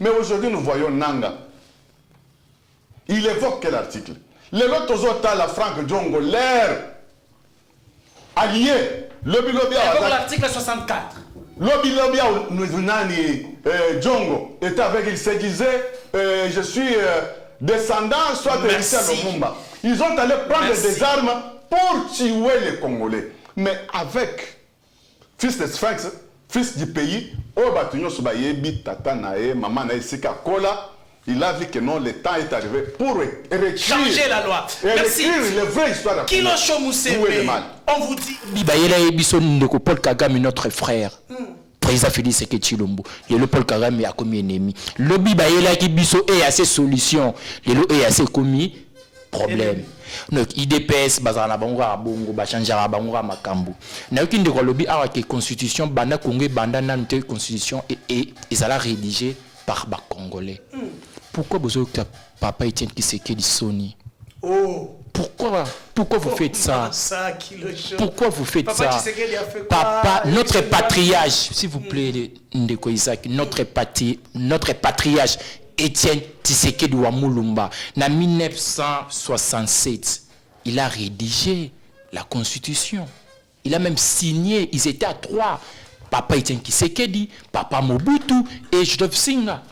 Mais aujourd'hui, nous voyons Nanga. Il évoque quel article? Les autres, la Franck Djongo, l'air allié. L'article 64. Lobby Djongo était avec, il se disait, je suis descendant, soit de Lumumba. Ils ont allé prendre des armes pour tuer les Congolais. Mais avec fils de Sphinx, fils du pays, il a vu que non, le temps est arrivé pour changer la loi. Merci. Les vraies histoires. Kilo Chomoussé, on vous dit. Bibayela Ebison Ndeko Paul Kagame, notre frère. Président Félix Sekedi Tshilombo. Le Paul Kagame a commis ennemi. Le Bibayela qui biso est assez solution. Le est assez commis problème. Donc IDPS bazana bangwa bongo bachanjara bangwa makambu. Na yoki ndeko lobby a que constitution banda Congo banda nante constitution et ils allaient rédiger par bas congolais. Pourquoi vous avez papa Etienne Tshisekedi Soni? Oh. Pourquoi vous faites ça? Pourquoi vous faites ça? Papa, notre patriarche, s'il vous plaît, Ndeko Isaac, notre patriarche Etienne Tshisekedi Wamulumba, en 1967, il a rédigé la Constitution. Il a même signé, ils étaient à 3. Papa Etienne Tshisekedi, Papa Mobutu et Joseph Singa.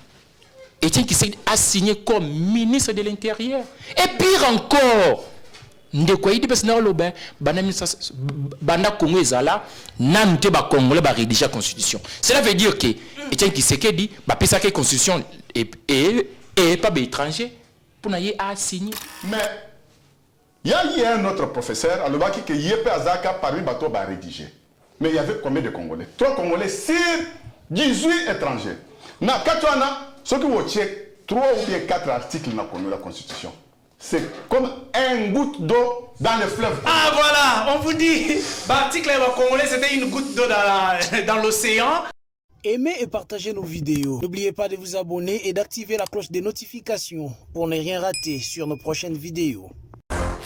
Etienne Tshisekedi a signé comme ministre de l'Intérieur. Et pire encore, Ndeko Idi Besna Lobe, Banda Congo Ezala, Nante ba Congolais ba rédiger la Constitution. Cela veut dire que Etienne Tshisekedi ba pesa que Constitution et pas étranger pour n'aller à signer. Mais il y a un autre professeur, à l'Obaki, qui Yepé Azaka parmi bateau ba rédiger. Mais il y avait combien de Congolais? 3 Congolais sur 18 étrangers. Na Katouana, ce qui vous tient 3 ou bien 4 articles dans la Constitution. C'est comme un goutte d'eau dans le fleuve. Ah voilà, on vous dit, l'article congolais c'était une goutte d'eau dans l'océan. Aimez et partagez nos vidéos. N'oubliez pas de vous abonner et d'activer la cloche des notifications pour ne rien rater sur nos prochaines vidéos.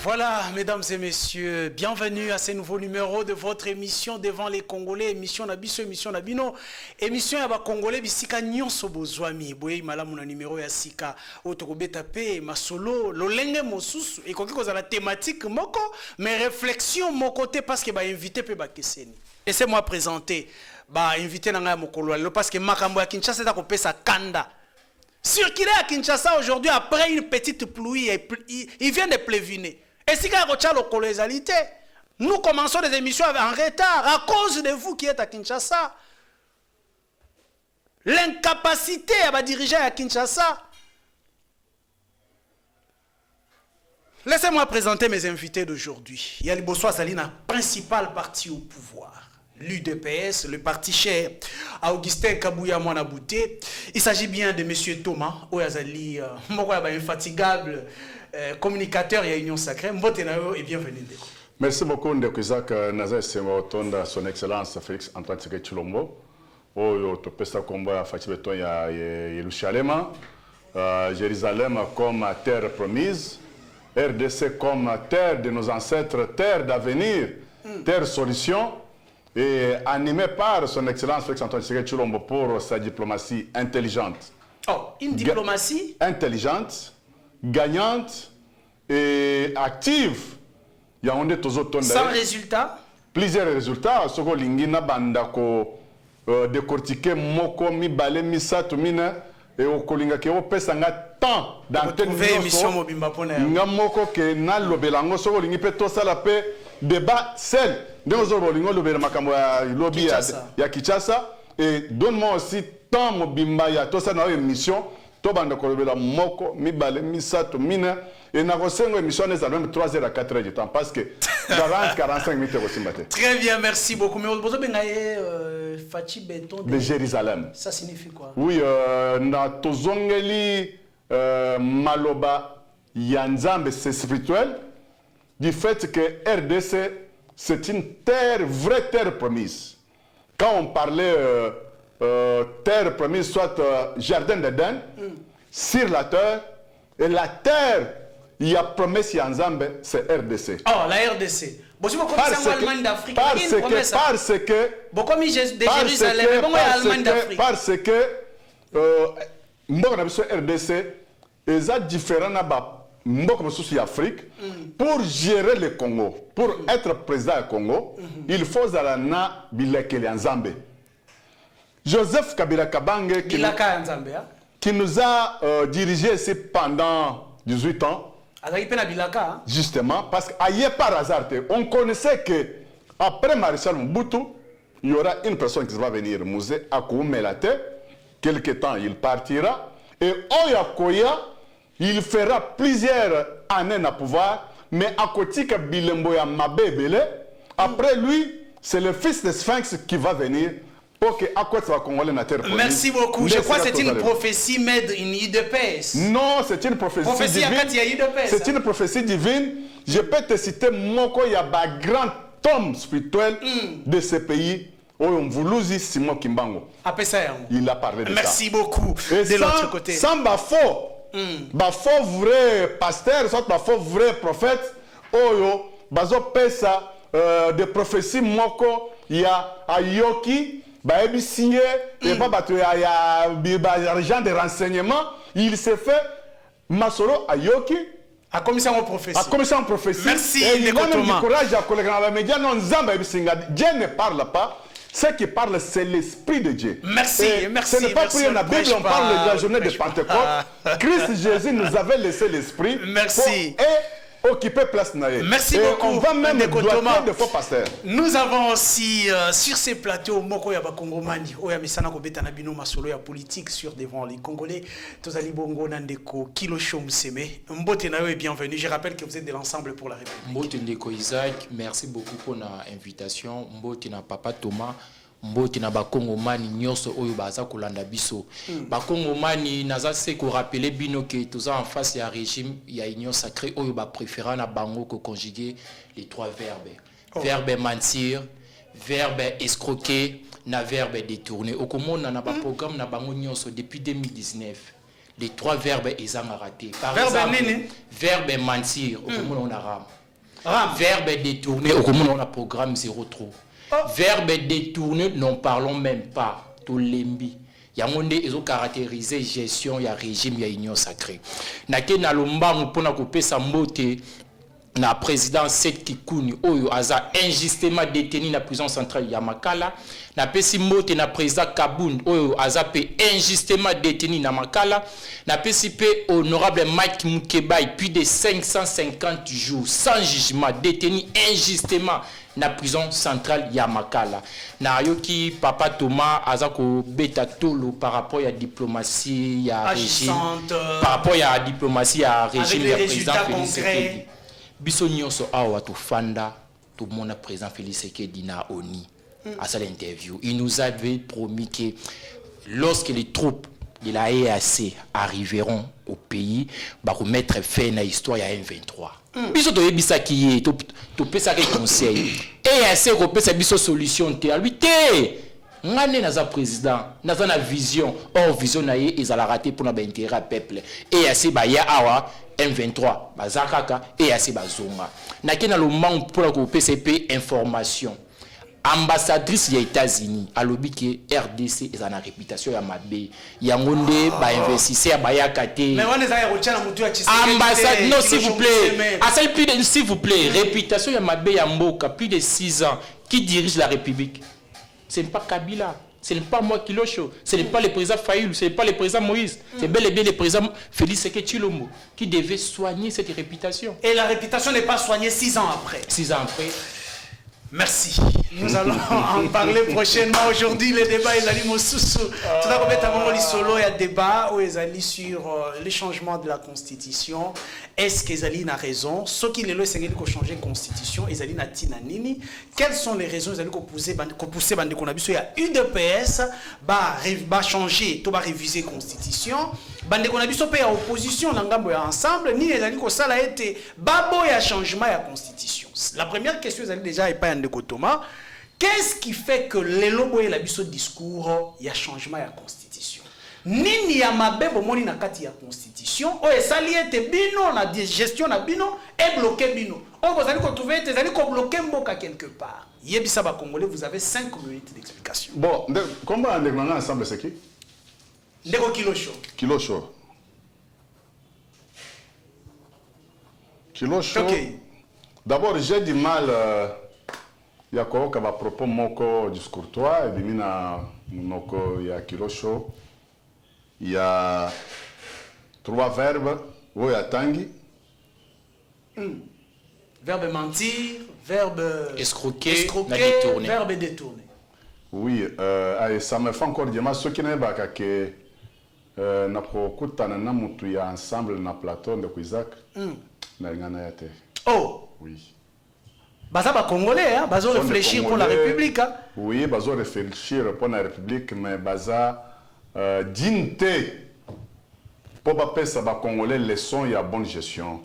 Voilà, mesdames et messieurs, bienvenue à ce nouveau numéro de votre émission Devant les Congolais, émission Nabiso, émission Nabino, émission Yaba Congolais, Bisika Nyonso Bozwami, Boye Malamuna numéro ya Sika, Otokobeta Pe, Masolo, Lolenge Mosusu, et quoi que la thématique Moko, mes réflexions mon côté parce que bah invité pe ba keseni. Laissez-moi présenter, bah invité nanga Mokolo, parce que Makambo ya Kinshasa est à kopesa Kanda. Circuler à Kinshasa aujourd'hui après une petite pluie, il vient de pléviner. Et si nous commençons des émissions en retard à cause de vous qui êtes à Kinshasa. L'incapacité à diriger à Kinshasa. Laissez-moi présenter mes invités d'aujourd'hui. Il y a Liboso Salina, principal parti au pouvoir. L'UDPS, le parti cher à Augustin Kabouya Mwanabouté. Il s'agit bien de M. Thomas Oyazali, infatigable communicateur et Union Sacrée. Mbotenayo et bienvenue. Merci beaucoup, Ndeko Isaac Nazar Semotonda, son Excellence Félix Antoine Tshisekedi Tshilombo. Oyo topesa kombo ya Fachi Beton ya Yerushalem, Jérusalem comme terre promise, RDC comme terre de nos ancêtres, terre d'avenir, terre solution. Et animé par son Excellence Félix Antoine Tshisekedi Tshilombo pour sa diplomatie intelligente. Oh, une diplomatie intelligente, gagnante et active. Sans résultat? Plusieurs résultats. Soko lingina bandako décortiquer moko mi balé mi sato mine et au kolinga ke o pesanga temps d'antenne émission mobimba pona. Nga moko ke na lobelango soko lingi pe to sala pe débat seul. Lobby ya Kinshasa et donne-moi aussi tant mobimba ya to ça na émission to banda ko lobela moko mibale misato mina et na kosengo émission les même 3h à 4h du temps parce que 40-45 minutes aussi matin. Très bien, merci beaucoup. Mais vous avez Fachi Beton de Jérusalem. Ça signifie quoi? Oui, na tozongeli maloba yanzambe c'est spirituel du fait que RDC c'est une terre, vraie terre promise. Quand on parlait terre promise, soit jardin d'Éden, sur la terre, et la terre, il y a promesse Yanzambe, c'est RDC. Oh, la RDC. Parce que mboka na biso RDC eza différent na ba mboka mosusu ya Afrique. Pour gérer le Congo, pour être président du Congo, il faut zala na bilekeli ya Nzambe. Joseph Kabila Kabange qui nous a dirigé ici pendant 18 ans. Justement, parce qu'ailleurs par hasard, on connaissait que après Maréchal Mobutu, il y aura une personne qui va venir, Mouzé Akoumelate. Quelque temps, il partira. Et Oyakoya, il fera plusieurs années à pouvoir. Mais à côté de Bilemboya Mabébele, après lui, c'est le fils de Sphinx qui va venir. Pour que Congolais na terre. Merci beaucoup. Je crois que c'est une prophétie made in UDPS. Non, c'est une prophétie divine. C'est une prophétie divine. Je peux te citer Moko Yaba, grand homme spirituel de ce pays. Simon Kimbango. Il a parlé de ça. Merci beaucoup. Et de l'autre côté. Sans Bafo, Bafo vrai pasteur, soit Bafo vrai prophète, Oyo, Bazo Pesa, de prophéties Moko, il y a Ayoki. Et agent de renseignement, il s'est fait Masolo Ayoki à commission en prophétie. Merci. Et il a même du courage à collègues dans les médias. Dieu ne parle pas. Ce qui parle, c'est l'Esprit de Dieu. Merci. Ce n'est pas prier la Bible, on parle de la journée de Pentecôte. Christ Jésus nous avait laissé l'Esprit. Merci. Occuper place naïe. Merci beaucoup. On va même doiter de faux pasteurs. Nous avons aussi sur ces plateaux Moko Yaba Kongomani, Oya Misana Kobeta Nabino Masolo ya politique sur devant les Congolais. Tozali Bongo Nandeko Kilo Shomseme. Mbote Nayo est bienvenue. Je rappelle que vous êtes de l'Ensemble pour la République. Mbote Ndeko Isaac, merci beaucoup pour l'invitation. Mbote na Papa Thomas. Mbote na bakongomani nyonso oyo baza kolanda biso bakongomani naza se ko rappeler bino que toza en face ya régime ya union sacrée oyo ba préférant na bango ko conjuguer les trois verbes verbe mentir verbe escroquer na verbe détourner okomona na ba programme na bango nyonso depuis 2019 les trois verbes ezanga raté par exemple verbe mentir okomona on a ram verbe détourner okomona on a programme 0 trop. Verbe détourné, n'en parlons même pas. Tout l'embi. Yamonde ils ont caractérisé gestion, il y a régime, il y a union sacrée. Nake na lomba mpona couper sa mbote na président Seth Kikuni oyo aza injustement détenu na prison centrale ya Makala. Na pesi mbote na président Kabund oyo aza pe injustement détenu na Makala. Na pesi pe honorable Mike Mukebai plus de 550 jours sans jugement détenu injustement na prison centrale ya Makala. Na yoki Papa Thomas azako beta tolo par rapport à diplomatie ya régime par rapport à diplomatie ya régime ya président Félix Tshisekedi. Biso nyonso awa to fanda tout le monde président Félix Tshisekedi na ONI à cette interview. Il nous avait promis que lorsque les troupes de la EAC arriveront au pays, va remettre fin à l'histoire à M23. Biso to yebisa ki to pesa ke conseil. EAC ko pesa biso solution te. Lui te. Ngane naza président, naza na vision. Or vision na ye ezala raté pour na ba intérêt peuple. EAC ba ya awa M23 bazakaka EAC bazonga. Na ke na lo mang pour la ko pesa pe information. Ambassadrice des États-Unis a lobby que RDC est en réputation ya mabe yangonde ba investisseur ba yakate mais on les a retiré na mutu ya Tshisekedi ambassade non s'il vous plaît à plus de s'il vous plaît réputation ya mabe ya mboka plus de 6 ans qui dirige la République ce n'est pas Kabila ce n'est pas moi Kilosho ce n'est pas le président Fayoulou ce n'est pas le président Moïse c'est bel et bien le président Félix Tshisekedi qui devait soigner cette réputation et la réputation n'est pas soignée 6 ans après 6 ans après. Merci. Nous allons en parler prochainement. Aujourd'hui, le débat est allé Mosusu. Tout d'abord, il y a un débat où ils allaient sur les changements de la Constitution. Est-ce qu'ils allaient a raison? Ce qui les lois, c'est qu'ils ont changé la Constitution. Ils allaient na tinanini. Quelles sont les raisons? Ils allaient pousser bande qu'on a vu. Il y a UDPS va changer, tout va réviser la Constitution. Bande qu'on a vu sur la opposition, l'engambo ensemble. Ni les allaient que ça a été babo ya changement de la Constitution. La première question, ils allaient déjà et pas Ndeko Thomas. Qu'est-ce qui fait que les lobos et la biso discours, il y a changement de la Constitution? Nini ya mabebo moni na kati ya Constitution, o esali ete bino na gestion na bino et bloqué bino. O vous allez retrouver ete allez ko bloquer mboka quelque part. Yebisa ba Congolais, vous avez 5 minutes d'explication. Bon, comment on est ensemble c'est qui? Ndeko Kilosho. Kilosho. Kilosho. Ok. D'abord, j'ai du mal. Il y a quoi à propos moko discourtois et bimina monoko il y a Kilosho. Il y a 3 verbes. Oui, à Tangi. Verbe mentir, verbe escroquer, détourner. Verbe détourner. Oui, ça me fait encore dire, ce qui n'est pas que na kokutana na mutu ya ensemble na plateau de Isaac na ngana yate. Oh. Oui. Baza ba congolais hein, bazo réfléchir pour la République hein. Oui, bazo réfléchir pour la République mais baza dinte pour ba pesa ba congolais leçon ya bonne gestion.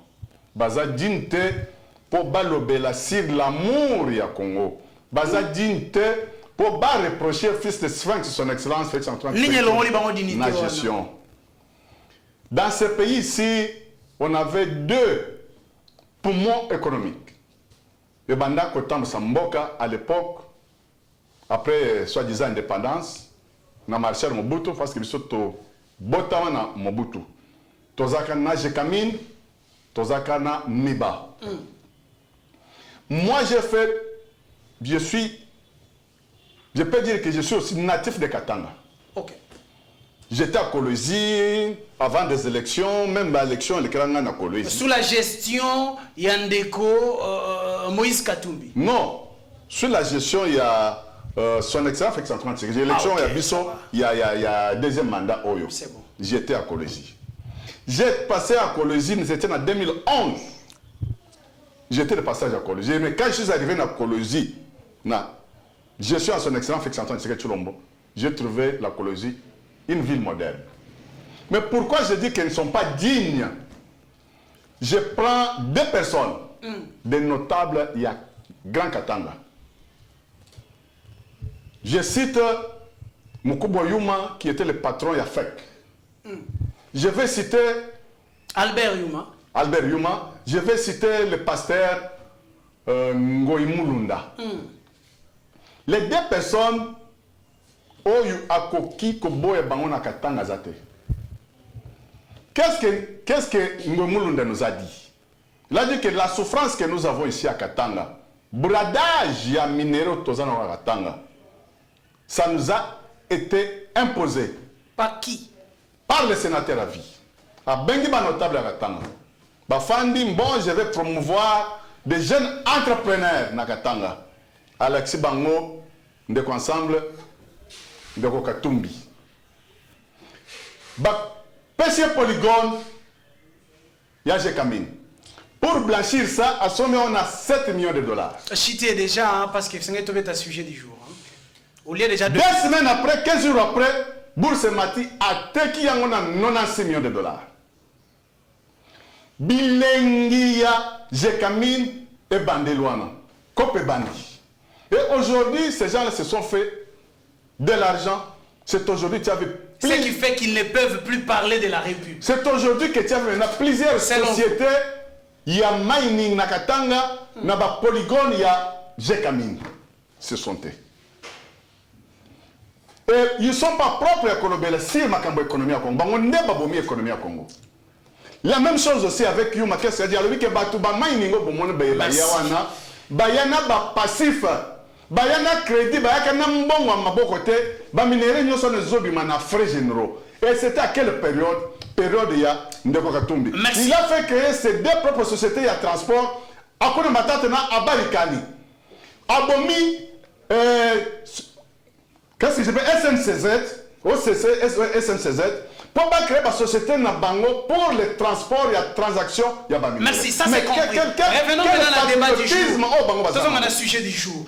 Baza dinte pour balobela sur l'amour ya Congo. Baza dinte pour pas reprocher fils de Sphinx son excellence Félix Antoine la gestion. Dans ce pays ici, on avait 2 poumons économiques. Le Banda Kotam Samboka à l'époque, après soi-disant indépendance, na Marshal Mobutu, parce que bisoto Botama na Mobutu. Tozaka na Jekamine, Tozaka na Miba. Moi je peux dire que je suis aussi natif de Katanga. Ok. J'étais à Kolwezi avant des élections, même à l'élection, les Kranga à Kolwezi. Sous la gestion Yandeko Moïse Katumbi. Non, sous la gestion, il y a son excellence Félix Antoine Tshisekedi. L'élection, il y a deuxième mandat Oyo. C'est bon. J'étais à Kolwezi. J'ai passé à Kolwezi, c'était en 2011. J'étais de passage à Kolwezi. Mais quand je suis arrivé à Kolwezi, je suis à son excellence Félix Antoine Tshisekedi Tshilombo, j'ai trouvé la Kolwezi une ville moderne. Mais pourquoi je dis qu'elles ne sont pas dignes? Je prends 2 personnes, des notables, il y a Grand Katanga. Je cite Mukubo Yuma, qui était le patron Yafek. Je vais citer Albert Yuma. Je vais citer le pasteur Ngoïmoulunda. Les 2 personnes, Oyu Akoki Koboye Bangona Katanga Zate. Qu'est-ce que Ngoïmoulunda nous a dit? Il a dit que la souffrance que nous avons ici à Katanga, bradage ya minéraux Tozana Katanga, ça nous a été imposé. Par qui? Par le sénateur à vie. À Bengiba notable à Katanga. Bafandi, bon, je vais promouvoir des jeunes entrepreneurs na Katanga. Alexis Bango, Ndeko Ensemble, Ndeko Katumbi. Pêcher polygone, Yage Kamine. Pour blanchir ça, à sommet, on a 7 millions de dollars. Chité déjà, hein, parce que c'est un sujet du jour. Hein. Au lieu déjà 2 semaines après, 15 jours après, Bourse Mati a teki on a 96 millions de dollars. Bilengia, Jekamine et Bandelouana. Copé Bandi. Et aujourd'hui, ces gens-là se sont fait de l'argent. C'est aujourd'hui que tu avais... Ce qui fait qu'ils ne peuvent plus parler de la République. C'est aujourd'hui que tu as maintenant plusieurs sociétés. Il y a mining Nakatanga, il y a polygone, il y a Jekamine. Ce sont eux. Et ils ne sont pas propres à Congo, c'est ma économie à Congo. On n'est pas bomi économie à Congo. La même chose aussi avec Yuma, qu'est-ce que c'est-à-dire que Batouba mining au bon bayawana, bayana ba passif, bayana crédit, bayana mbongo à mabokote, ba minéré nous sommes les obimana frais généraux. Et c'était à quelle période? Période il y a Ndeko Katumbi. Il a fait créer ces 2 propres sociétés à transport. À quoi matana à Barikani. Abomi, qu'est-ce que je fais? SNCZ, OCC, SNCZ, pour pas créer ma société na bango pour les transports et la transaction. Merci, ça c'est compris. Revenons maintenant à la débat du jour. Faisons un sujet du jour.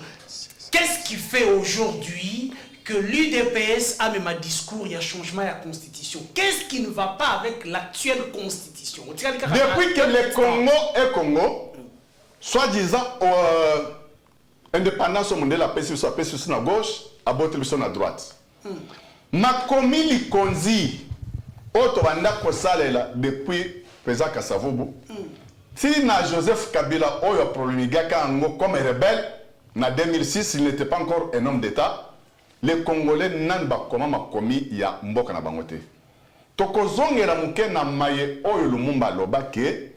Qu'est-ce qui fait aujourd'hui que l'UDPS a même un discours, il y a changement à la constitution? Qu'est-ce qui ne va pas avec l'actuelle constitution? Depuis que le Congo est Congo, soi-disant indépendance au monde, la paix sur la gauche, à botte sur la droite. Makomi Likonzi, Otobanda Kosalela, depuis Président Kasavubu, si na Joseph Kabila, Oyo Prolonigaka comme rebelle, en 2006, il n'était pas encore un homme d'État. Les Congolais n'ont pas comment commis il y a Mboka na Bangote. tokozongela muke na maye oyo Lumumba lobake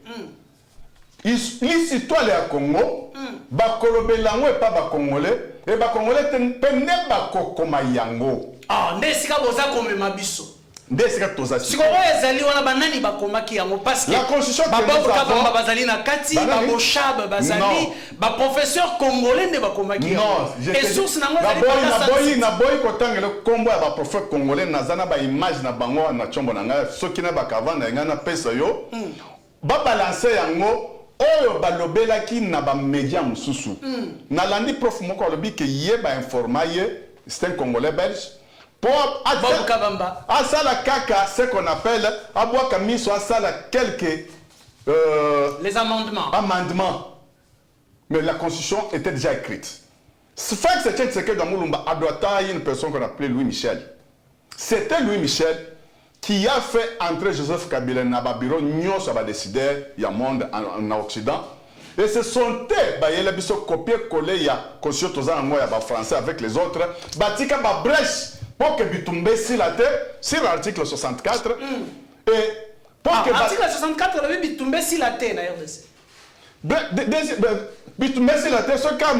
l'histoire ya Congo bakolobela ngo epa bakongolais et bakongolais pene bakokoma yango ndesika boza komema biso ndesika toza siko ezali wana banani bakomaki yango parce que la constitution babamba bazali na kati baboshab bazali ba professeur congolais ne bakomaki yango et source nango ezali na boy kotangela kombo ya ba prophète congolais nazana ba image na bango na chombo na nga soki na bakavanda ngana pesa yo ba balancer yango oyo balobelaki na ba média mususu na landi prof moko alobi ke yeba informaye c'est un congolais belge pour asala kaka ce qu'on appelle abwaka miso asala quelques les amendements mais la constitution était déjà écrite. Ce fait que c'était ce que dans Mulumba Adouata, il y a une personne qu'on appelait Louis Michel. C'était Louis Michel qui a fait entrer Joseph Kabila dans le bureau, nous avons décidé, il y a un monde en Occident. Et ce sont eux qui ont copié-collé la constitution français avec les autres. Batika ba brèche pour que Bitumbe si la tête sur l'article 64. Et pour que l'article 64, le Bitumbe si la tête na RDC. Bitumbe si la tête, ce cas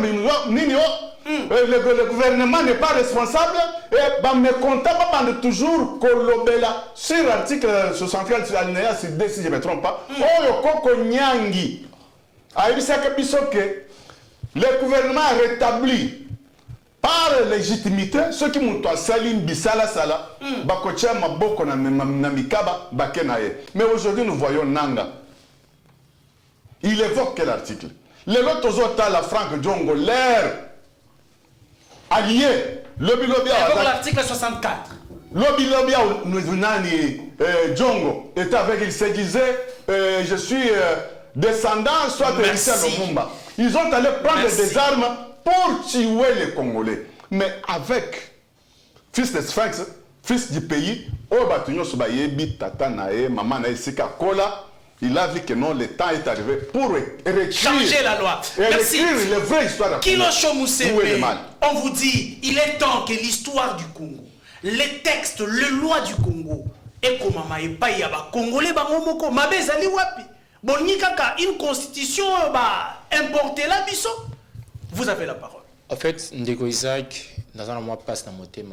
le gouvernement n'est pas responsable et bah me compte pas de toujours kolobela sur l'article 64 sur l'alinéa si je me trompe pas. Oh yoko nyangi. Le gouvernement a rétabli par légitimité ceux qui m'ont sali bisala sala bakotia maboko na mikaba bakenaye. Mais aujourd'hui nous voyons Nanga. Il évoque quel article? Les autres la Franck Djongo l'air allié lobby évoque l'article 64. Lobby nani Djongo était avec il se disait je suis descendants soit de Richard Lumumba. Ils ont allé prendre des armes pour tuer les Congolais. Mais avec fils de Sphinx, fils du pays, il a vu que non, le temps est arrivé pour changer la loi. Merci. La vraie histoire. On vous dit, il est temps que l'histoire du Congo, les textes, les lois du Congo, et comme Congolais, wapi. Une constitution importée là, biso. Vous avez la parole. En fait, Ndeko Isaac, dans un mois passe dans mon thème.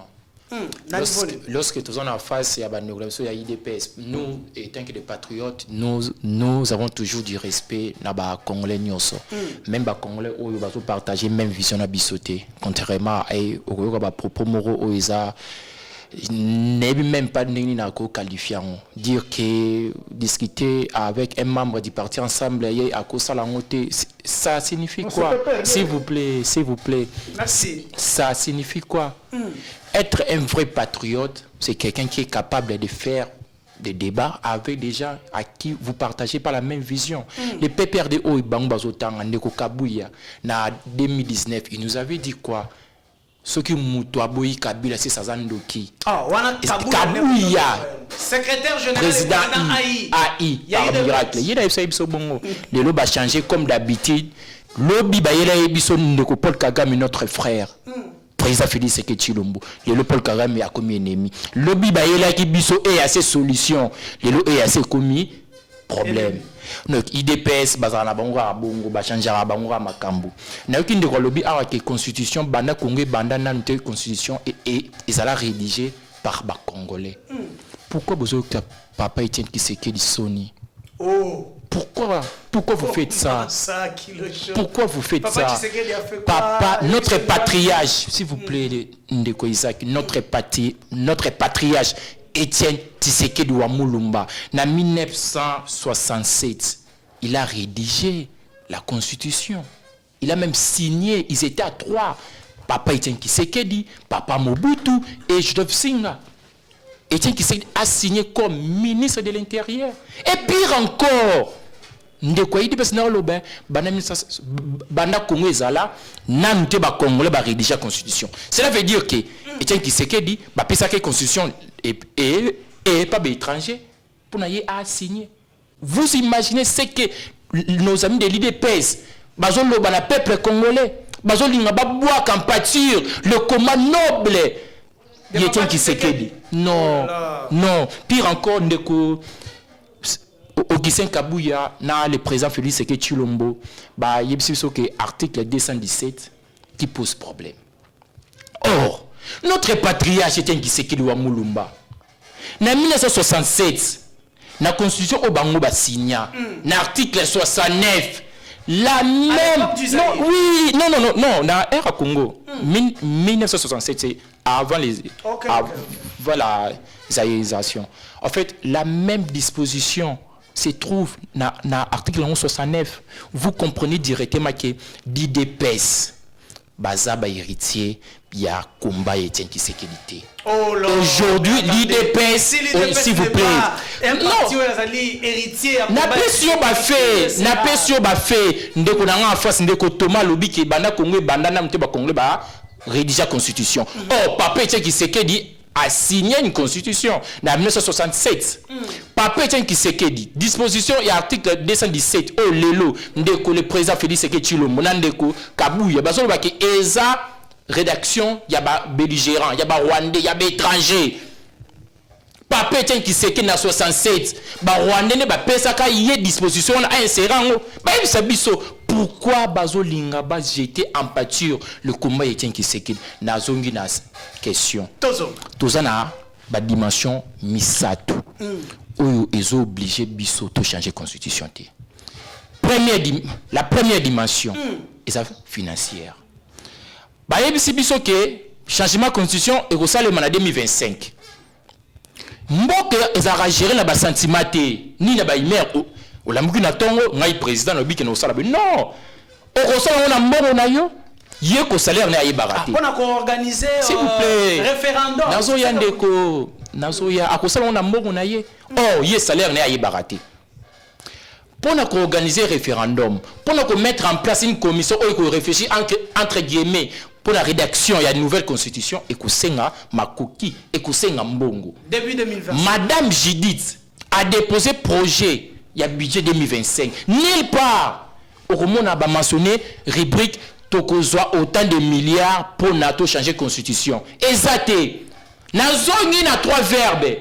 Lorsque nous sommes en face à la négociation de l'IDPS, nous, étant que des patriotes, nous avons toujours du respect dans les Congolais. Même les Congolais, ils ont partagé la même vision à Bissoté. Contrairement à propos moraux, n'est même pas qualifiant. Dire que discuter avec un membre du parti ensemble à cause de la montée, ça signifie quoi? S'il vous plaît, s'il vous plaît. Merci. Ça signifie quoi? Être un vrai patriote, c'est quelqu'un qui est capable de faire des débats avec des gens à qui vous partagez pas la même vision. Les PPRDO et Bangbazotan, Ndeko Kabouya, en 2019, ils nous avaient dit quoi? Ce qui Moutouaboui Kabila, c'est Sazandoki. Kabouya. Secrétaire général président AI. Par miracle. Il y a des choses bongo. Le lobby a changé comme d'habitude. Lobby Bayela Ebiso Ndeko Paul Kagame, notre frère. Président Félix Sekechilombo. Le Paul Kagame a commis ennemi. Lobby Bayela Ebiso est à ses solutions. Le lobby est à ses commis problème. Donc IDPS bazana bango bongo ba changera bango makambo na yoki ndeko lobby awa ke constitution banda Congo banda na nte constitution et ezala rédigé par ba congolais. Pourquoi besoin que papa Etienne Tshisekedi Soni? Pourquoi vous faites ça? Pourquoi vous faites ça? Papa, notre patriarche, s'il vous plaît, Ndeko Isaac, notre patriarche Etienne Tshisekedi Mulumba, en 1967, il a rédigé la Constitution. Il a même signé, ils étaient à 3. Papa Etienne Tshisekedi, Papa Mobutu et Joseph Singa. Etienne Tshisekedi a signé comme ministre de l'Intérieur. Et pire encore, Ndeko Idibes Naolobe, Banda Congo Ezala, Namte ba Congolais ba rédiger la Constitution. Cela veut dire que Etienne Tshisekedi ba pesa que Constitution et pas étranger pour n'aller à signer. Vous imaginez ce que nos amis de l'IDPS, bazon loba na peuple congolais, bazon linga ba boire en pâture le combat noble Etienne Tshisekedi. Non, non. Pire encore, ndeko Augustin Kabouya, na le président Félix Tshisekedi Tshilombo, bah yebisiso que article 217 qui pose problème. Or, notre patriarche Etienne Tshisekedi wa Mulumba, na 1967, na constitution Obango ba signa, na article 69, la même. Non, oui, non, na ère Congo, 1967, c'est avant les, avant la zaïrisation. En fait, la même disposition se trouve dans l'article 69. Vous comprenez directement que l'IDPS, Bazaba héritier, il y a combat Etienne Tshisekedi. Aujourd'hui, l'IDPS, s'il vous plaît. N'a pas sur Bafé, n'a pas sur Bafé. Ndeko nanga en face, ndeko Thomas Lobi qui banda Congo, banda namte ba Congo ba rédiger la constitution. Oh, papa Etienne Tshisekedi a signé une constitution en 1967. Papa Etienne Tshisekedi, disposition et article 217, oh lelo, ndeko le président Félix Tshisekedi Tshilombo, ndeko Kabouya, bazo ba ki eza rédaction, il y a ba belligérant, il y a ba rwandais, il y a ba étranger. Papa Etienne Tshisekedi na 67, ba rwandais ne ba pesaka yé disposition a insérer ngo. Ba yebisa biso pourquoi bazo linga ba jeter en pâture le combat Etienne Tshisekedi na zongi na question. Toza na ba dimension misato. Oyo ezo obligé biso to changer constitution te. La première dimension est financière. Ba yebisi biso que changement constitution et kosalema na 2025. Mboke ezara gérer na ba sentiment te ni na ba imer o la muki na tongo ngai président no biki na osala be non o kosala na mbongo na yo ye ko salaire na yebarate pona ko organiser référendum nazo ya ndeko nazo ya akosala na mbongo na ye oh ye salaire na yebarate pona ko organiser référendum pona ko mettre en place une commission ou ko réfléchir entre guillemets pour la rédaction il y a une nouvelle constitution et kusenga makoki et kusenga mbongo début 2020 madame Judith a déposé projet il y a budget 2025 nulle part au moment a mentionné rubrique tokozwa autant de milliards pour nato changer constitution exacté nazongi na trois verbes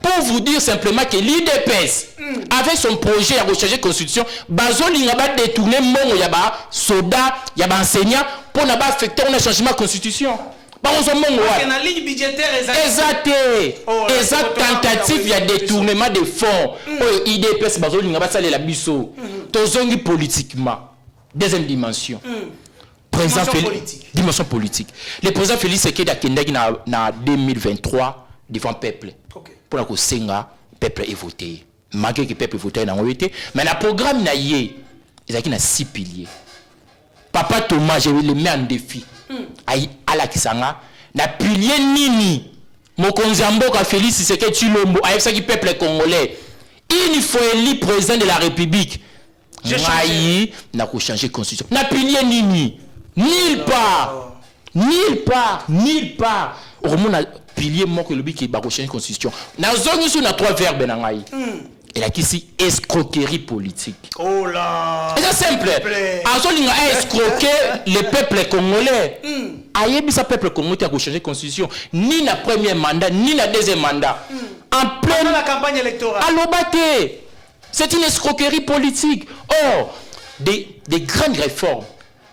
pour vous dire simplement que l'IDPS avec son projet à rechanger constitution bazolinga ba détourner mbongo ya ba soda ya ba enseignant pour na ba affecter un changement constitution ba ozo mbongo wa na ligne budgétaire exact exact tentative ya détournement de fonds IDPS bazolinga ba salela biso tozongi politiquement deuxième dimension dimension politique le président Félix Tshisekedi akendaki na 2023 devant peuple pour la kosenga peuple est voté malgré que peuple voté na ngoyete mais na programme na yé ezaki na 6 piliers papa Thomas je le mets en défi ai ala kisanga na pilier nini mokonzi mboka Félix Tshisekedi Tshilombo ayebisaki peuple congolais il faut élire président de la République ngai na ko changer constitution na pilier nini nulle part au moment pilier moko lobi ki ba ko changer constitution na zongi sur na trois verbes na ngai et là ici escroquerie politique oh là c'est simple azolinga escroquer le peuple congolais ayebisa peuple congolais a ko changer constitution ni na premier mandat ni na deuxième mandat en pleine la campagne électorale alobate c'est une escroquerie politique or des grandes réformes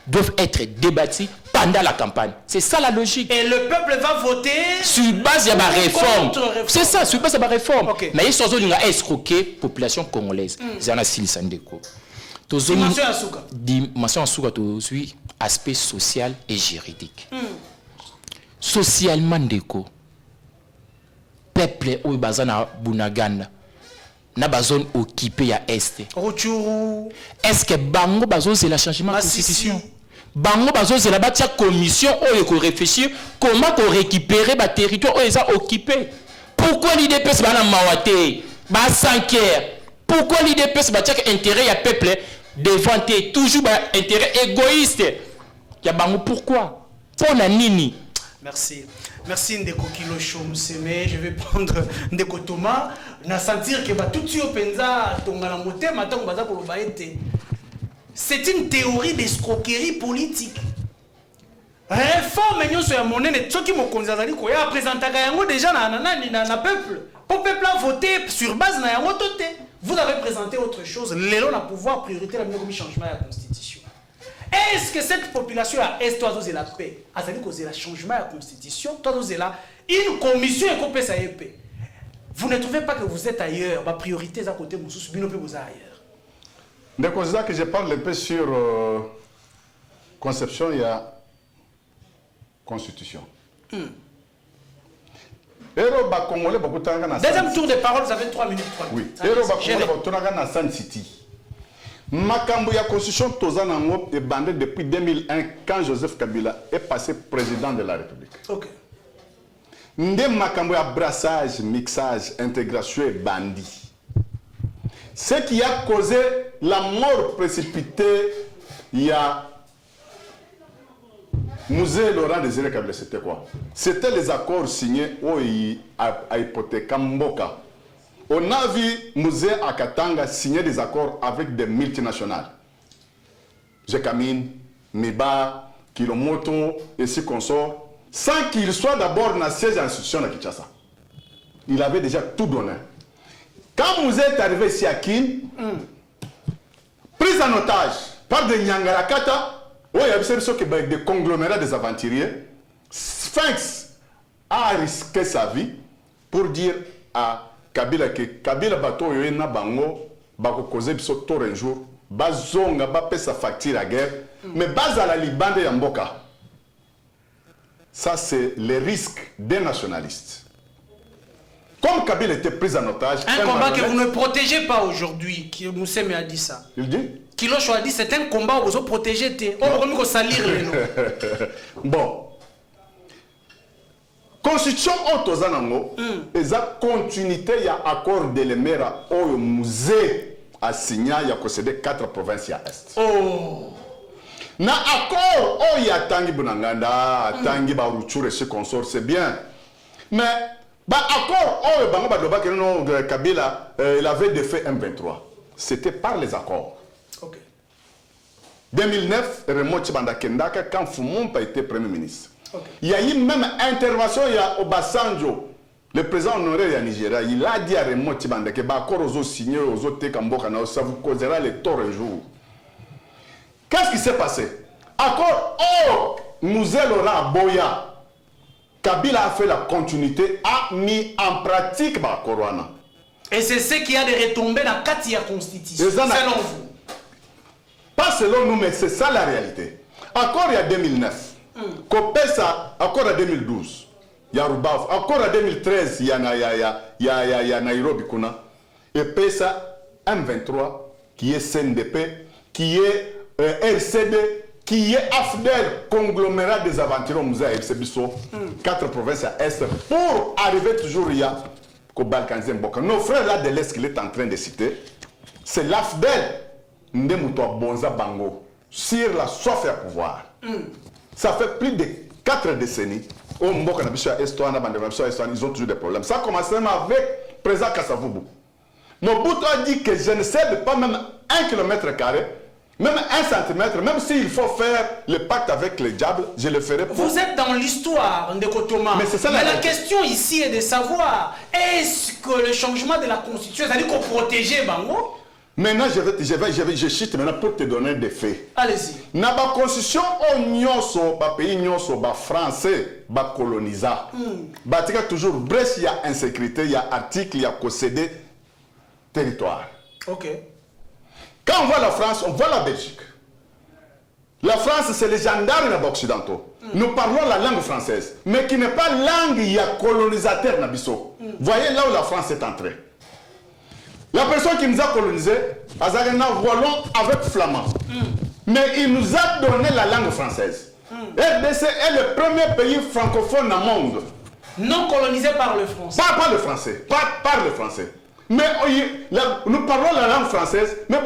doivent être débattues pendant la campagne. C'est ça la logique. Et le peuple va voter sur base de la réforme. C'est ça, sur base de la réforme. Okay. Mais il y a escroqué la population congolaise. C'est un asile sandeko. Dimension en souka, aspect social et juridique. Socialement, ndeko, peuple ou bazana Bunagana, na ba zone occupée à est. Est-ce que bango bazo c'est le changement de constitution? Bango bazo c'est la bâtie commission où il réfléchir comment qu'on récupérer ba territoire où ils ont occupé. Pourquoi l'IDPS ba na mawate ba sanker? Pourquoi l'IDPS ba tia intérêt ya peuple devant toujours ba intérêt égoïste? Ya bango pourquoi? Pour na nini? Merci Ndeko Kilo Chomseme. Je vais prendre Ndeko Thomas. Na sentir que tout de suite penza tongana motema tango baza koloba ete. C'est une théorie d'escroquerie politique. réforme nyonso ya monene soki mokonzi azali koya présentaka yango déjà na peuple pour peuple a voté sur base na yango to te. Vous avez présenté autre chose, lelo na pouvoir priorité la comme changement de la constitution. Est-ce que cette population a est toi de la paix azali causer la changement de la constitution, toi de la une commission et qu'on ça épée. Vous ne trouvez pas que vous êtes ailleurs, ma priorité est à côté de vous, bino pe vous ailleurs. Donc c'est ça que je parle un peu sur conception il y a constitution. Deuxième tour de parole, vous avez 3 minutes. 3 oui. minutes. Na San City. Makambo ya constitution tozanango est bandé depuis 2001 quand Joseph Kabila est passé président de la République. OK. Nde makambo ya brassage, mixage, intégration et bandit. Ce qui a causé la mort précipitée, il y a Musée Laurent Désiré Kabila, c'était quoi? C'était les accords signés à hypothéca Mboka. On a vu Musée Akatanga signer des accords avec des multinationales. Jekamine, Miba, Kilomoto et si consort, sans qu'il soit d'abord dans siège d'institution à Kinshasa. Il avait déjà tout donné. Quand Musée est arrivé ici à Kin, pris en otage par des Nyangarakata, oui, il y a des conglomérats des aventuriers. Sphinx a risqué sa vie pour dire à Kabila que Kabila bato yoena bango bako koze biso tort un jour bazonga ba paie sa facture à guerre mais base à la libande ya mboka. Ça c'est le risque des nationalistes. Comme Kabila était pris en otage, un combat que vous ne protégez pas aujourd'hui, qui Moussem a dit ça. Il dit Kilocho a dit c'est un combat où vous protégez. On va salir les noms. Bon. Constitution Otozanango, et la continuité, il y a accord de l'Emera au musée a signé, il y a concédé 4 provinces à Est. Oh! Na accord, oh, il y a Tangi Bunanganda, Tangi Baruchure, ce consort, c'est bien. Mais, bah, accord, oh, Bango Badoba, Kabila, il avait défait M23. C'était par les accords. Ok. 2009, Raymond Tchibanda Kendaka, quand Fumon a été Premier ministre. Okay. Il y a eu même intervention, il y a Obasanjo, le président honoraire du Nigeria, il a dit à Raymond Tchibanda que l'accord aux autres signés, aux autres Tekamboka, ça vous causera les torts un jour. Qu'est-ce qui s'est passé? Accord, oh, Musée Laurent Boya, Kabila a fait la continuité, a mis en pratique la Corona. Et c'est ce qui a des retombées dans la 4e constitution, selon vous? Pas selon nous, mais c'est ça la réalité. Accord il y a 2009. Kopesa, accord en 2012, il y a Rubaf, accord en 2013, il y a Nairobi Kuna, et PESA M23, qui est CNDP, qui est RCD, qui est AFDEL, conglomérat des aventuriers au musée RCBISO, 4 provinces à Est, pour arriver toujours il y a Balkanizé Mboka. Nos frères là de l'Est qu'il est en train de citer, c'est l'AFDEL, Ndemuto Bonza Bango, sur la soif à pouvoir. Ça fait plus de 4 décennies. Ils ont toujours des problèmes. Ça a commencé même avec le président Kasavubu. Mobutu a dit que je ne cède pas même 1 km², même 1 cm, même s'il faut faire le pacte avec le diable, je le ferai pour... Vous êtes dans l'histoire, Ndeko Thomas. Mais, la question ici est de savoir, est-ce que le changement de la constitution, c'est-à-dire qu'on protégeait Bango? Maintenant, je chute maintenant pour te donner des faits. Allez-y. Dans la constitution, on pays français, colonisa. Il y a toujours Brest, il y a insécurité, il y a article, il y a concédé territoire. Ok. Quand on voit la France, on voit la Belgique. La France, c'est les gendarmes occidentaux. Nous parlons la langue française, mais qui n'est pas langue, il y a colonisateur Nabiso. Voyez là où la France est entrée. La personne qui nous a colonisés, Azagana Wallon avec flamand. Mais il nous a donné la langue française. RDC est le premier pays francophone au monde. Non colonisé par le français. Pas le français. Par le français. Mais nous parlons la langue française, mais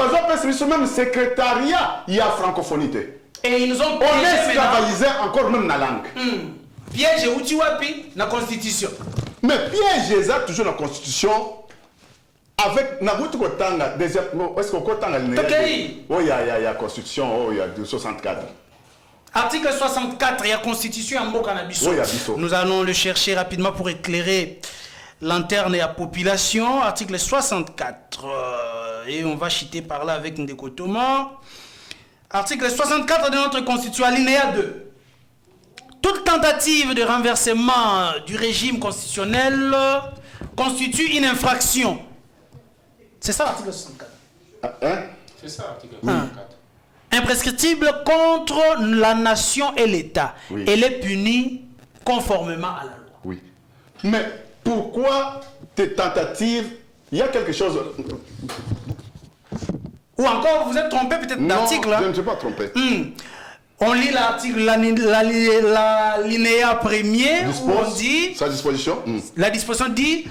même secrétariat, il y a francophonité. Et ils nous ont on est esclavalisé encore même dans la langue. Piège et Utiwapi, la constitution. Mais piège, ça toujours la constitution. Avec Nabutu Kotanga, est-ce que Kotanga il y a constitution, il y a 64. Article 64, il y a Constitution en cannabis. Oui, nous allons le chercher rapidement pour éclairer lanterne et la population. Article 64. Et on va chiter par là avec Ndeko Thomas. Article 64 de notre Constitution, alinéa 2. Toute tentative de renversement du régime constitutionnel constitue une infraction. C'est ça l'article 64. Hein? C'est ça l'article 64. Imprescriptible contre la nation et l'État. Oui. Elle est punie conformément à la loi. Oui. Mais pourquoi tes tentatives, il y a quelque chose... Ou encore, vous êtes trompé peut-être d'article. Non, je ne suis pas trompé. On lit l'article, l'alinéa premier, où on dit... Sa disposition. La disposition dit...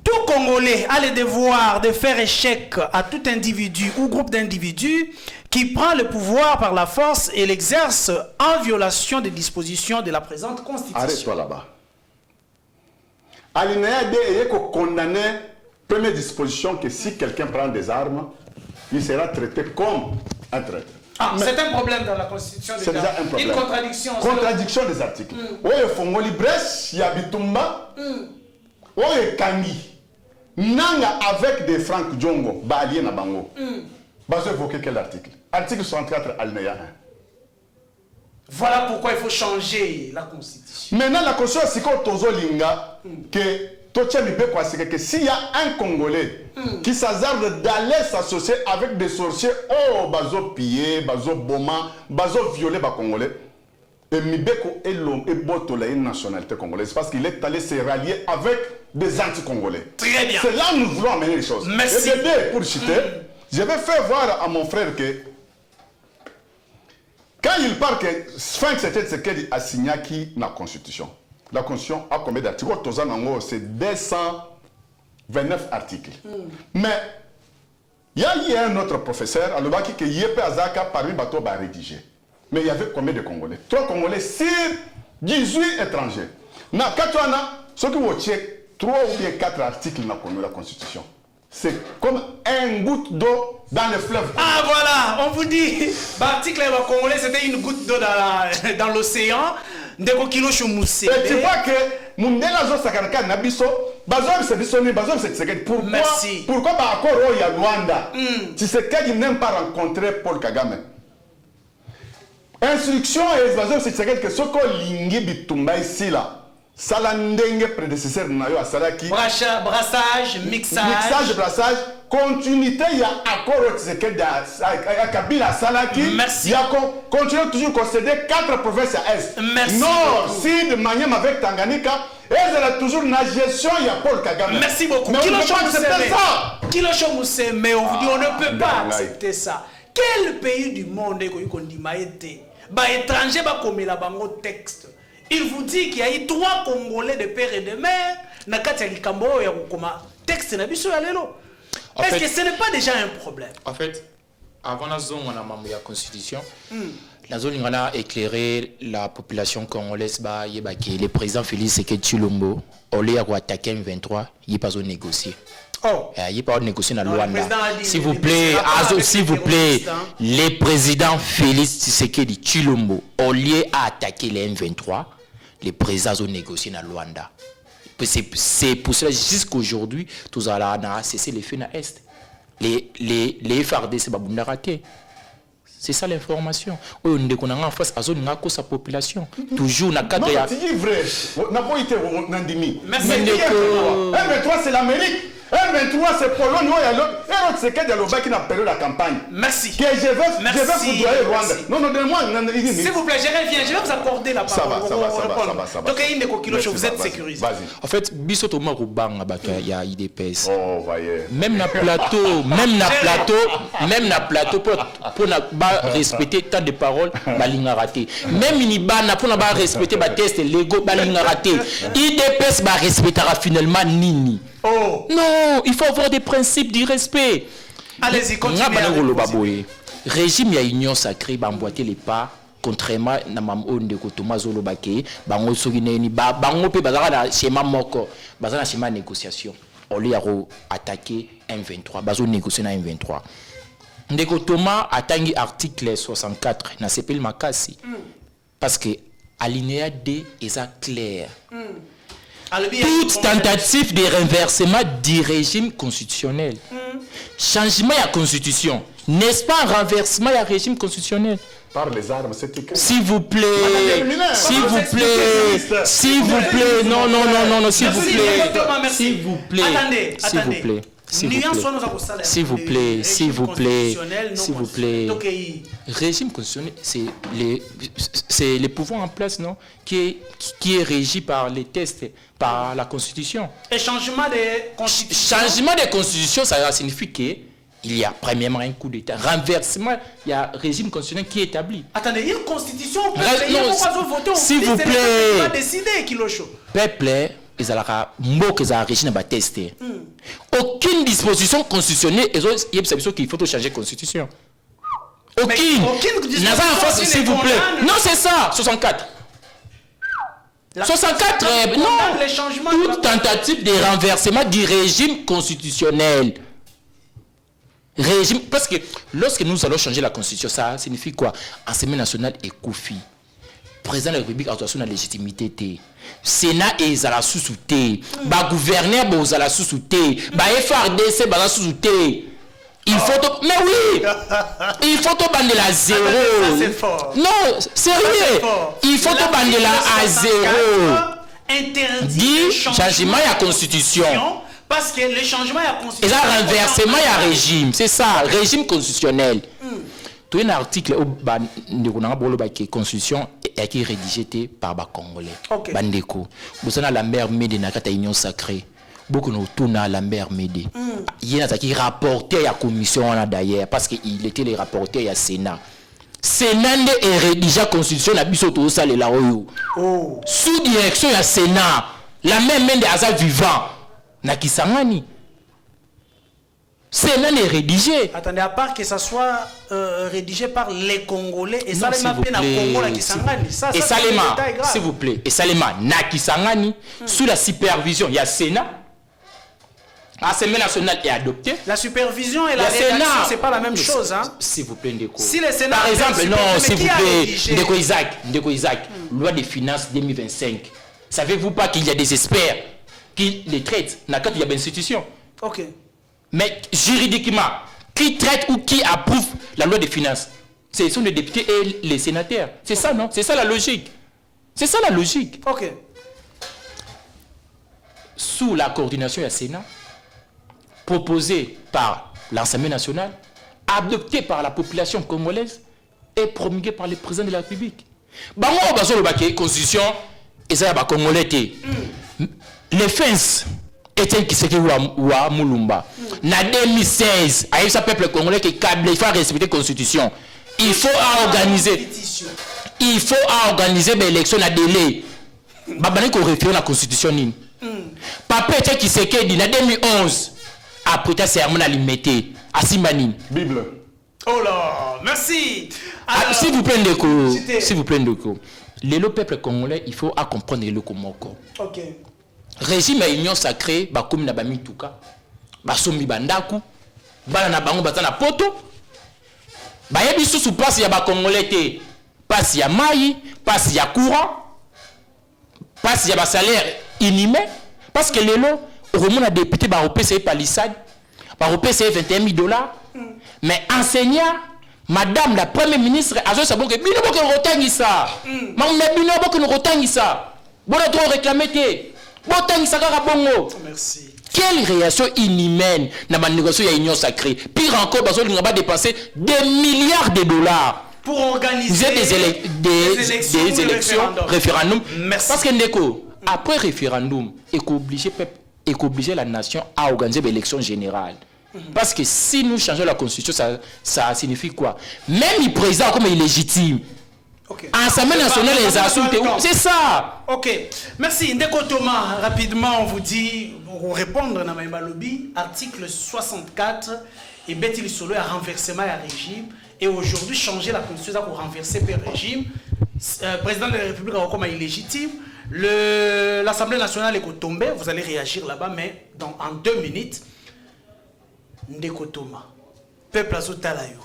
Tout Congolais a le devoir de faire échec à tout individu ou groupe d'individus qui prend le pouvoir par la force et l'exerce en violation des dispositions de la présente Constitution. Arrête-toi là-bas. Alinéa 2 est condamné, première disposition, que si quelqu'un prend des armes, il sera traité comme un traître. Ah, c'est un problème dans la Constitution. C'est déjà un problème. Une contradiction. Contradiction des articles. Oye Fongoli Brèche, Yabitumba, Oye Kangi. Nanga avec des Franck Djongo, Baalien na Bango. Bazo évoquer quel article? Article 64, alinéa 1. Voilà pourquoi il faut changer la Constitution. Maintenant, la Constitution, c'est comme Tozo Linga, que s'il y a un Congolais qui s'hasarde d'aller s'associer avec des sorciers, oh, bazo piller, bazo boma, bazo violer les Congolais, et Mibeko est l'homme et boto la nationalité congolaise parce qu'il est allé se rallier avec des anti-congolais. Très bien. C'est là où nous voulons amener les choses. Merci. Et bébé, pour chuter, je vais faire voir à mon frère que quand il parle que fin c'était ce qu'il a signé qui la Constitution. La Constitution a combien d'articles? C'est 229 articles. Mais il y a eu un autre professeur, à l'Obaki, qui y a Azaka parmi bateau à rédiger. Mais il y avait combien de Congolais? 3 Congolais sur 18 étrangers. Na Katouana, ce qui vous check 3 ou bien 4 articles dans la Constitution. C'est comme un goutte d'eau dans le fleuve. Ah voilà, on vous dit, l'article congolais c'était une goutte d'eau dans l'océan. Et tu vois que Mundela Zo Sakaraka Nabiso, Bazom c'est Bissoni, Bazom c'est Tshisekedi. Pourquoi par accord il y a Luanda? Tshisekedi n'aime pas rencontrer Paul Kagame. Instruction et Bazom c'est Tshisekedi que ce qu'on lingi bitumba ici là. Salandenge prédécesseur Nayo Asalaki. Brassage, mixage. Mixage, brassage. Continuité, il y a accord à Kabila Salaki. Merci. Il y a continue toujours concéder 4 provinces à Est. Merci. Nord, Sud, Maniam avec Tanganyika. Et elle a toujours une gestion, il y a Paul Kagame. Merci beaucoup. Mais on ne peut pas accepter ça. Mais on vous dit, on ne peut pas accepter ça. Quel pays du monde est qu'on dit maïté? Bah étranger, bah comme il a bango texte. Il vous dit qu'il y a eu 3 Congolais de père et de mère. Nakati Alikambo et Rukoma. Texte na biso alelo. Est-ce que ce n'est pas déjà un problème? En fait, avant la zone, on a membre de la Constitution. La zone, on a éclairé la population congolaise. Le président Félix Tshisekedi Tshilombo, au lieu d'attaquer M23, il n'est pas négocier. Oh. Il n'est pas négocier dans Luanda. S'il vous plaît, le président Félix Tshisekedi Tshilombo, au lieu d'attaquer les M23, les présidents ont négocié dans Luanda. C'est pour cela jusqu'aujourd'hui, tout ça là a cessé les faits dans l'Est. Les FARD, c'est pas raté. C'est ça l'information. On est en face à zone sa population. Toujours dans cadre. Non, c'est vrai. N'a pas été Nandimi. Merci. M23 c'est l'Amérique. M23 c'est Pologne. Et l'autre c'est qu'il y a le bac qui n'a perdu la campagne. Merci. Que je vais foudroyer Rwanda. Non, donne-moi. S'il vous plaît, je reviens. Je vais vous accorder la parole. Ça va. Donc, il y a une coquille, vous êtes sécurisé. En fait, Bissot Omar Roubang, il y a IDPS. Oh, voyez. Même na plateau, pour ne respecter tant de paroles, balinga raté. Même Nibana pour ne pas respecter les tests légaux, balinga raté. IDPS va respectera finalement Nini. Oh. Non, il faut avoir des principes du respect. Allez-y, continuez. Régime ya union sacrée va emboîter les pas. Contrairement à Mamon de Thomas Zolobake, bango sogineni bango pe bazara na schéma moko, bazara na schéma négociation. On lui a attaqué M23, bazo négocier na M23. Ndeko Thomas atangi article 64 na sepeli makasi. Parce que alinéa D est clair. Toute tentative de renversement du régime constitutionnel. Changement de la constitution. N'est-ce pas un renversement du régime constitutionnel? Par les armes, c'est écrit. S'il vous plaît, s'il vous plaît, s'il vous plaît, non, non, non, non, non, s'il vous plaît, s'il vous plaît, s'il vous plaît. S'il vous plaît, s'il vous plaît, s'il vous plaît. Régime constitutionnel, c'est les pouvoirs en place, non, qui est régi par les tests, par la Constitution. Et changement de constitution. Changement de constitution, ça signifie que il y a premièrement un coup d'État. Renversement, il y a un régime constitutionnel qui est établi. Attendez, une constitution, s'il vous plaît, peuple. Aucune disposition constitutionnelle qu'il faut changer la constitution. Aucune disposition, s'il vous plaît. Non, c'est ça, 64. 64, non. Toute tentative de renversement du régime constitutionnel. Régime, parce que lorsque nous allons changer la constitution, ça signifie quoi? Assemblée nationale est Koufi. Président de la République a la légitimité. Sénat est à la sous-souté. Gouverneur est à la sous-souté. FRDC est à la sous-souté. Il faut mais oui, il faut tout bander la zéro. Non, sérieux. Il faut tout bander la à zéro. Interdit changement de la constitution. Parce que le changement de la constitution. Et ça renversement de la régime. C'est ça, régime constitutionnel. Tout un article où la constitution est rédigé par les Congolais. Bandeko. Vous avez la mère Médé dans la union sacrée. Beaucoup de tournent à la mère Médé. Il y a qui rapporté à la commission d'ailleurs parce qu'il était le rapporteur à Sénat. Sénat est rédigé la constitution à Bissoto Sale la Oyo. Sous direction à Sénat, la même Médé Aza vivant. Na Kisangani. C'est même rédigé. Attendez, à part que ça soit rédigé par les Congolais et ça les m'a fait na Congo na Kisangani. Et Salema, s'il vous plaît. Et Salema na Kisangani sous la supervision, il y a Sénat. L'Assemblée nationale est adoptée. La supervision et la rédaction, c'est pas la même chose, hein. S'il vous plaît, Ndeko. Si le Sénat par exemple, non, s'il vous plaît, Ndeko Isaac, loi des finances 2025. Savez-vous pas qu'il y a des experts qui les traitent dans le cadre de l'institution? Ok. Mais juridiquement, qui traite ou qui approuve la loi des finances? Ce sont les députés et les sénateurs. C'est ça, non? C'est ça la logique. C'est ça la logique. Ok. Sous la coordination du Sénat, proposée par l'Assemblée nationale, adoptée par la population congolaise et promulguée par le président de la République. Bango bazo le baké constitution et ça ba congolais. Les fins Etienne Kiseke ou Moulumba. Na 2016, avec ce peuple congolais qui câble, il faut respecter la constitution. Il faut organiser. Il faut organiser l'élection à délai. Babane ko référé la constitution ni. Papa Etienne Kiseke dit na 2011 après ta serment à limiter à Simbani. Bible. Oh là, merci. Alors, s'il vous plaît Ndeko, s'il vous plaît Ndeko. Le peuple congolais, il faut comprendre le komoko. OK. Régime et union sacrée, bakomi na bamituka, basombi bandaku, bana na bango batana poto. Bayebi sous place ya ba congolais te, passe ya mai, passe ya courant, passe ya ba salaire inhumé parce que lelo au a député ba opc palissade, ba opc $21,000, mais enseignant madame la première ministre azo sabon que bino boko rotangisa. Mamma bino boko rotangisa. Bona trop réclamer te. Merci. Quelle réaction inhumaine dans la négociation de l'union sacrée. Pire encore, parce qu'on va dépenser des milliards de dollars pour organiser des élections, référendums. Merci. Parce que Ndeko, après référendum, il faut obliger la nation à organiser des élections générales. Parce que si nous changeons la constitution, ça signifie quoi? Même le président comme il est légitime. Okay. Assemblée nationale les insultes, c'est ça. Ok, merci. Ndeko Thomas, rapidement on vous dit, pour répondre à Maïma Lobby, article 64, et Betty Solo a renversement à régime, et aujourd'hui changer la constitution pour renverser le régime. Président de la République a comme illégitime. L'Assemblée nationale est tombée, vous allez réagir là-bas, mais en 2 minutes, Ndeko Thomas, peuple azotala yo.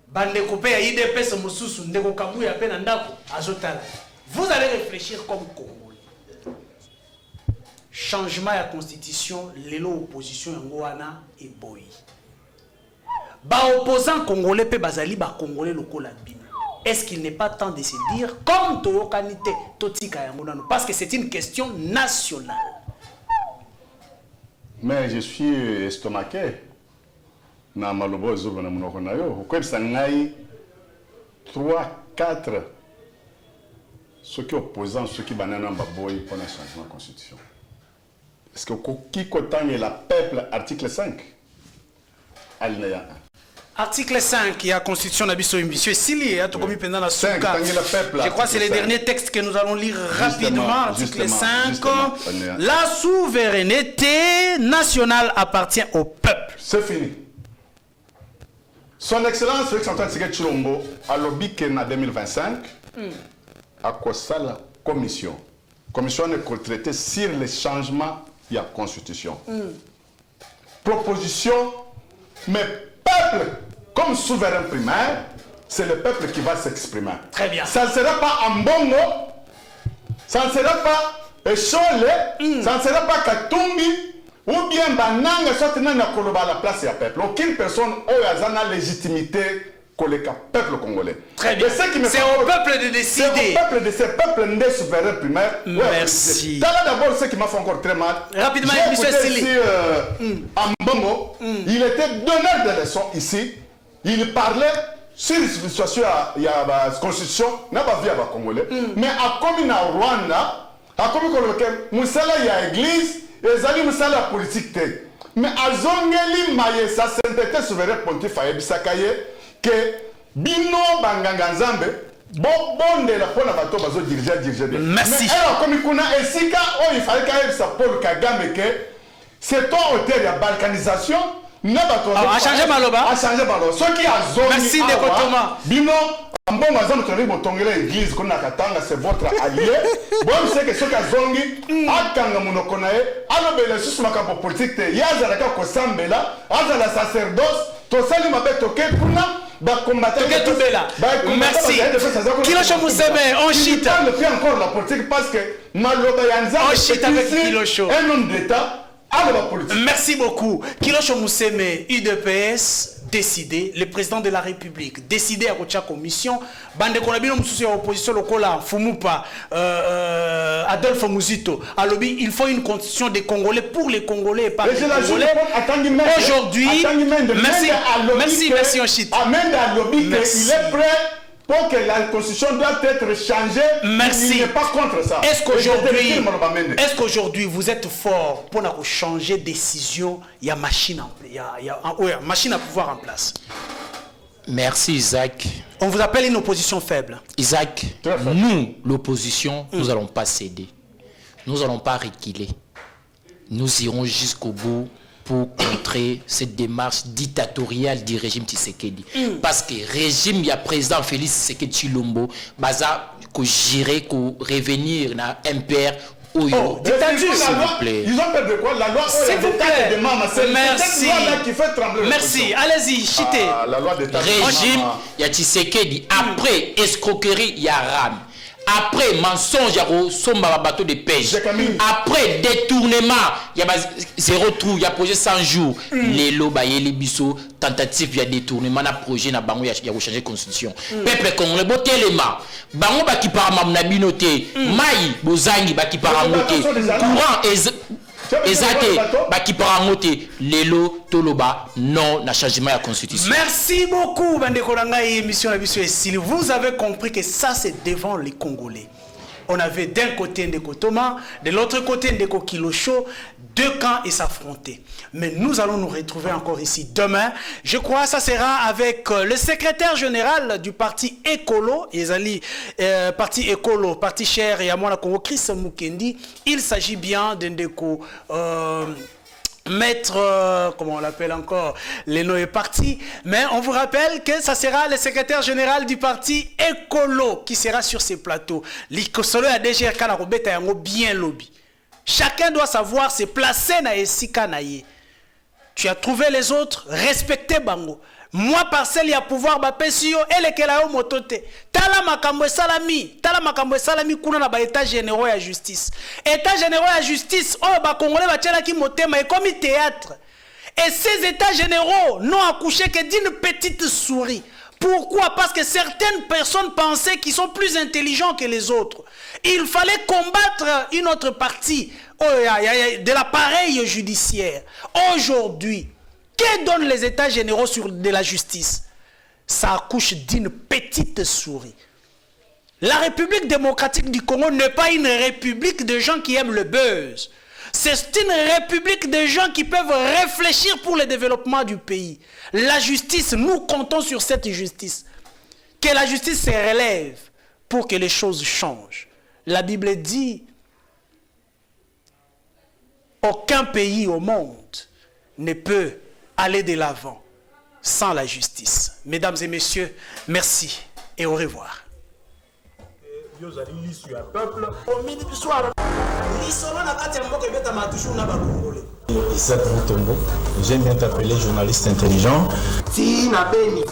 Bandeko pe ya IDPS mosusu ndeko kabuya pe na ndako azotala. Vous allez réfléchir comme Congolais. Changement de constitution, l'élo opposition yangoana et boy. Ba opposant congolais pe bazali ba congolais lokola bino. Est-ce qu'il n'est pas temps de se dire comme toyokanite totika yangonano parce que c'est une question nationale. Mais je suis estomaqué. Na malobo zoba na munoko na yo. Ko sangai 3 4 ceux qui opposants, ceux qui banana baboy pour le changement de la constitution. Est-ce que qui est la peuple, article 5 alinéa 1. Article 5, il y a la constitution d'Abisso Imbissio. S'il y a tout comme pendant la souka, je crois que c'est les derniers textes que nous allons lire rapidement. Article 5, la souveraineté nationale appartient au peuple. C'est fini. Son Excellence Félix Antoine Tshisekedi Tshilombo a lobby en 2025 à quoi ça la commission. Commission est traitée sur les changements de la constitution. Proposition, mais peuple comme souverain primaire, c'est le peuple qui va s'exprimer. Très bien. Ça ne sera pas Ambongo, ça ne sera pas Echole, ça ne sera pas Katumbi, ou bien Bananga, soit à la place du peuple. Aucune personne n'a la légitimité que le peuple congolais. Très bien. C'est au peuple de décider. C'est au peuple de ce peuple des souverains primaires. Merci. D'abord, ce qui m'a fait encore très mal. Rapidement, M. Stili. Ambongo, il était donneur de leçons ici. Il parlait sur la situation de la constitution, n'a pas vu à Congolais. Mais à comme en Rwanda, à comme Moussala, il y a l'église, et Zali Moussala politique. Mais à Zongeli Maye, sa sainteté souveraine pontife a Ebisakaye, que Bino Banganga Nzambe, bon de la pona bato bazo diriger. Merci. Mais alors, comme il connaît, et si il fallait qu'il y ait Paul Kagame, que c'est ton hôtel de la balkanisation. A changé Maloba. A changé Maloba. Ce qui a zone. Merci de Thomas. Bino, en bon mazam, tu as l'église qu'on a katanga, c'est votre allié. Bon, c'est que ce qui a zongi, a kanga monokonae, a l'obéle sous ma capo politique, ya zalaka kosambela, a la sacerdoce, to sali mabe toke kuna. Merci. Kilosho Mousseme, on chite. On ne fait encore la politique parce que Maloba Yanza, on chite avec Kilosho. Un homme d'État. Merci beaucoup. Kilosho Mousseme, UDPS, décidé, le président de la République, décidé à la commission, Bande Konabino Moussousi à l'opposition locale, Fumupa, Adolphe Mouzito, à lobby, il faut une constitution des Congolais pour les Congolais et pas les Congolais. Aujourd'hui, merci, Onchit. Il est prêt pour que la constitution doit être changée. Merci. Il n'est pas contre ça. Est-ce qu'aujourd'hui vous êtes fort pour changer de décision? Il y a machine à pouvoir en place. Merci Isaac. On vous appelle une opposition faible. Isaac, nous, l'opposition, nous n'allons pas céder. Nous n'allons pas reculer. Nous irons jusqu'au bout pour contrer cette démarche dictatoriale du régime Tshisekedi. Parce que le régime, il y a président Félix Tshisekedi Tshilombo, baza ko gérer, ko revenir na MPR. Dictature, s'il vous plaît. Ils ont perdu quoi? La loi s'il vous plaît. Merci. Qui fait trembler. Merci. Allez-y, chitez. La loi d'État. Régime, il y a Tshisekedi. Après, escroquerie, il y a RAM. Après, mensonge, il y a somba bateau de pêche. Après, détournement, il y a zéro trou, il y a projet 100 jours. Les loba, les bisso, tentative, il y a détournement, il y a projet, il y a changer la constitution. Peuple congolais, boté les mains. Bango ba qui part ma binoté. Maï, bozangi, ba qui part moté. Courant, Ezate, ba qui part moté. Lelo, toloba, non, na changement de la constitution. Merci beaucoup, Bandekolanga et émission Abisso et Sili. Vous avez compris que ça, c'est devant les Congolais. On avait d'un côté Ndeko Thomas, de l'autre côté Ndeko Kilosho, deux camps et s'affronter. Mais nous allons nous retrouver encore ici demain. Je crois que ça sera avec le secrétaire général du parti Écolo, parti Écolo, parti cher et à moi la Congo, Chris Mukendi. Il s'agit bien d'Ndeko Maître, comment on l'appelle encore, Leno est parti, mais on vous rappelle que ça sera le secrétaire général du parti Écolo qui sera sur ces plateaux. L'Ikosolo a déjà bien lobby. Chacun doit savoir se placer na esika na ye. Tu as trouvé les autres, respectez bango. Moi, parcelle, il y a pouvoir, bapesio, et les kela yo motote. Tala makambo salami, kuna na ba état généraux ya justice. État généraux ya justice, oh, ba congolais, ba tchala ki motema, et comme théâtre. Et ces états généraux n'ont accouché que d'une petite souris. Pourquoi? Parce que certaines personnes pensaient qu'ils sont plus intelligents que les autres. Il fallait combattre une autre partie de l'appareil judiciaire. Aujourd'hui, que donnent les états généraux de la justice? Ça accouche d'une petite souris. La République démocratique du Congo n'est pas une république de gens qui aiment le buzz. C'est une république de gens qui peuvent réfléchir pour le développement du pays. La justice, nous comptons sur cette justice. Que la justice se relève pour que les choses changent. La Bible dit, aucun pays au monde ne peut aller de l'avant sans la justice. Mesdames et messieurs, merci et au revoir. Isaac Mutombo, j'aime bien t'appeler journaliste intelligent. Tina Beni,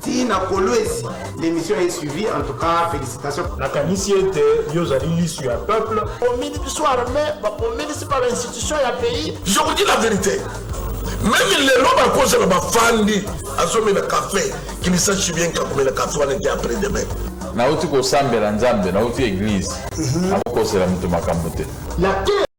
Tina Kolwezi, l'émission est suivie, en tout cas, félicitations. La commission était Yozali sur un peuple. Au milieu du soir, mais au milieu c'est pas l'institution et un pays. Je vous dis la vérité. Même les lobes à cause de ma famille, à ce moment café, qui ne sache bien comment le café va être après demain. Nauti ko sambe la nzambe, nauti église. Ako c'est la mutu makambote. La